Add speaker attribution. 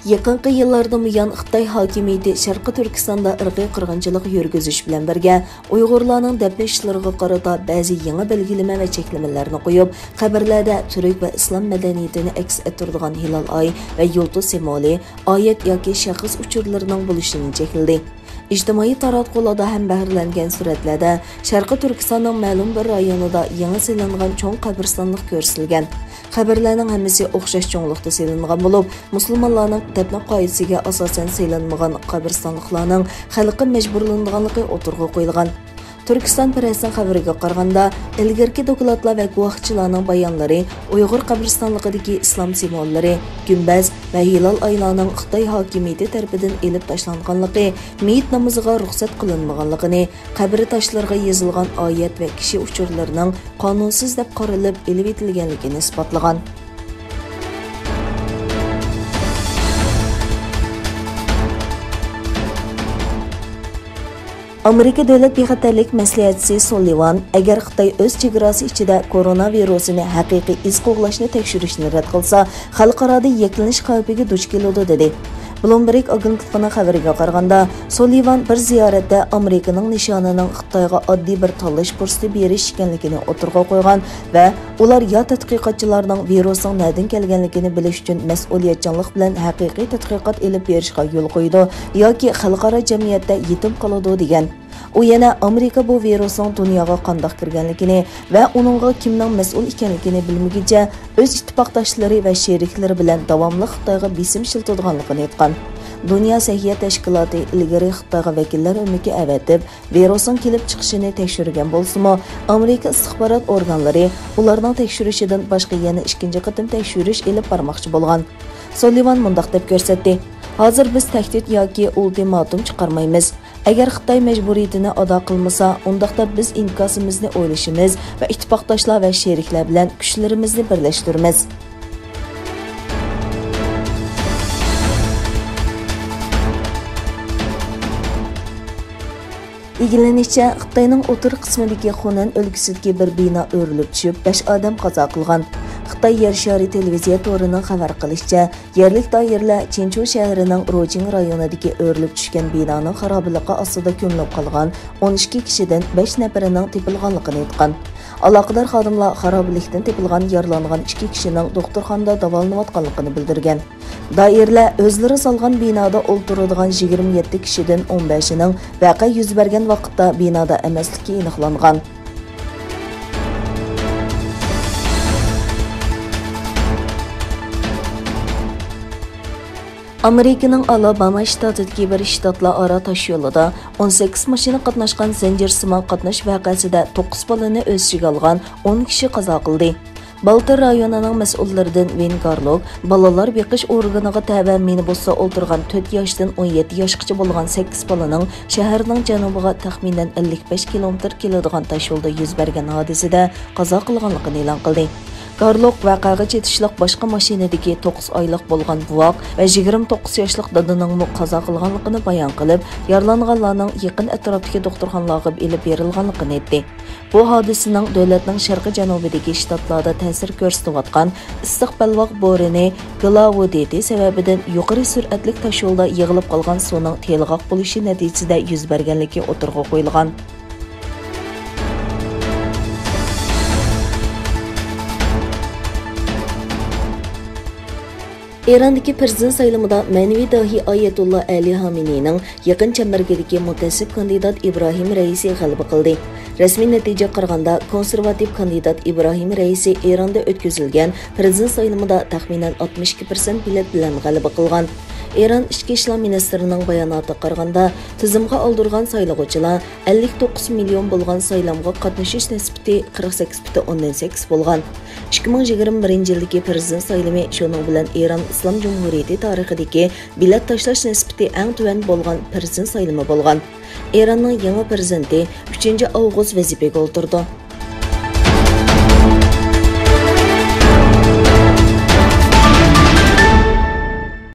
Speaker 1: Yaqinqi yillardan buyon Xitoy hokimiyati Sharqi Turkistonda irqiy qirg'inchilik yurgizish bilan birga Uyg'urlarning dafn ishlariga qarata ba'zi yangi belgilama va cheklamalarni qo'yib, xabarlarda turk va islom madaniyatini aks ettiradigan hilol oy va yulduz simvoli, oyat yoki shaxs uchurlarining bo'lishini chekladi. İctimai taratqularda ham bahrilangan suratlarda Sharqi Turkistonning ma'lum bir rayonida yangi silingan cho'ng qabristonlik ko'rsatilgan. Xabarlarning hammasi o'xshash cho'nglikda silingan bo'lib, musulmonlarning dafn qoidasiga asosan silinmagan qabristonliklarning xalqi majburlanganligi o'tirg'a qo'yilgan. Turkiston pressining xabariga qaraganda, ilgirki dokladlar va guvohchilarning bayonlari Uyg'ur qabristonligidagi islom simvollari, gumbaz va hilol oylarning Xitoy hokimiyati tomonidan elib tashlanganligi, meyit namoziga ruxsat qilinmaganligini, qabr tashlariga yozilgan oyat va kishi uchurlarining qonunsiz deb qaralib elib etilganligini isbotlagan. Amerika Davlat bexatarlik maslahatchisi Sullivan agar Xitoy o'z chegarasi ichida koronavirusini haqiqiy iz qo'g'lashni tekshirishni rad qilsa, xalqaroda yaklanish xavfiga duch keladi dedi. Bloomberg agentligining xabariga qaraganda, Sullivan bir ziyoratda Amerikaning nishonining Xitoyga oddiy bir tanlash fursati berish ekanligini o'tirg'a qo'ygan va ular yo tadqiqotchilarning virusning nerdan kelganligini bilish uchun mas'uliyatchanlik bilan haqiqiy tadqiqot olib berishga yo'l qo'ydi yoki xalqaro jamiyatda yetim qoladi degan. U yana Amerika bu virusning dunyoga qanday kirganligini va uningga kimning mas'ul ekanligini bilmaguncha o'z ittifoqdoshlari va sheriklari bilan davomli Xitoyga besim shiltadiganligini aytgan. Dunyo sahiyat tashkiloti ilgari Xitoyga vakillar o'miki avatib, virusning kelib chiqishini tekshirgan bo'lsa-mu, Amerika istixborot organlari ularning tekshirishidan boshqa yana ikkinchi qatim tekshirish olib bormoqchi bo'lgan. Sullivan mundaq deb ko'rsatdi: "Hozir biz tahdid yoki ultimatum chiqarmaymiz. Agar Xitoy majburiyatini ado qilmasa, undaqda biz inkosimizni o'ylashimiz va ittifoqdoshlar va sheriklar bilan kuchlarimizni birlashtiramiz." İlgilenişçe, Xitoyning o'tir qismidagi Xunan o'lkasidagi bir bino o'rilib tushib, 5 odam qazo qilgan. Xitoy yer shari televiziya to'rining xabar qilishicha, yerlik doiralar Chenchu shahrining Rojing rayonidagi o'rilib tushgan binoning xarobaligi ostida ko'milib qolgan 12 kishidan 5 nafarining topilganligini aytgan. Aloqador xodimlar xarobalikdan topilgan yaralangan 2 kishining doktorxonada davolanayotganligini bildirgan. Doiralar o'zlari solgan binoda o'ltiradigan 27 kishidan 15ning voqea yuz bergan vaqtda binoda emasligi aniqlangan. Amerikaning Alabama shtatidagi bir shtatlararo tosh yo'lida 18 mashina qatnashgan zanjirsimon qatnash voqeasida 9 bolani o'z ichiga olgan 10 kishi qazo qildi. Baltar rayonining mas'ullaridan Vin Garlog bolalar beqish organiga tava minibusda o'ltirgan 4 yoshdan 17 yoshgacha bo'lgan 8 bolaning shaharning janubiga taxminan 55 kilometr keladigan tosh yo'lda yuz bergan hodisada qazo qilganligini e'lon qildi. Garlog voqeaga yetishliq boshqa mashinadagi 9 oylik bo'lgan buvoq va 29 yoshlik dadining qazo qilganligini bayon qilib, yaralanganlarning yaqin atrofdagi doktorxonalarga elib berilganligini aytdi. Bu hodisaning davlatning sharqiy janubidagi shtatlarda ta'sir ko'rsatayotgan issiq balvoq bo'rini Glavudeti sababidan yuqori sur'atli tosh yo'lda yig'ilib qolgan suvning telg'oq bo'lishi natijasida yuz berganligi o'tirg'a qo'yilgan. İrandagi prezident saylamida ma'naviy dahi Oyatulloh Ali Xameneyning yaqin chambargidagi mutassib kandidat Ibrohim Raisi g'alaba qildi. Rasmiy natija qaraganda konservativ kandidat Ibrohim Raisi Eronda o'tkazilgan prezident saylamida taxminan 62% bilet bilan g'alaba qilgan. Eron ichki ishlar ministrining bayonotiga qaraganda, tizimga oldirgan saylovchilar 59 million bo'lgan saylamga qatnashish nisbati 48,8 bo'lgan. 2021 yildagi prezident saylami shuning bilan Eron Islom Jumhuriyati tarixidagi bilet tashlash nisbati eng tuvan bo'lgan prezident saylami bo'lgan. Eronning yangi prezidenti 3 avgust vazifaga o'tirdi.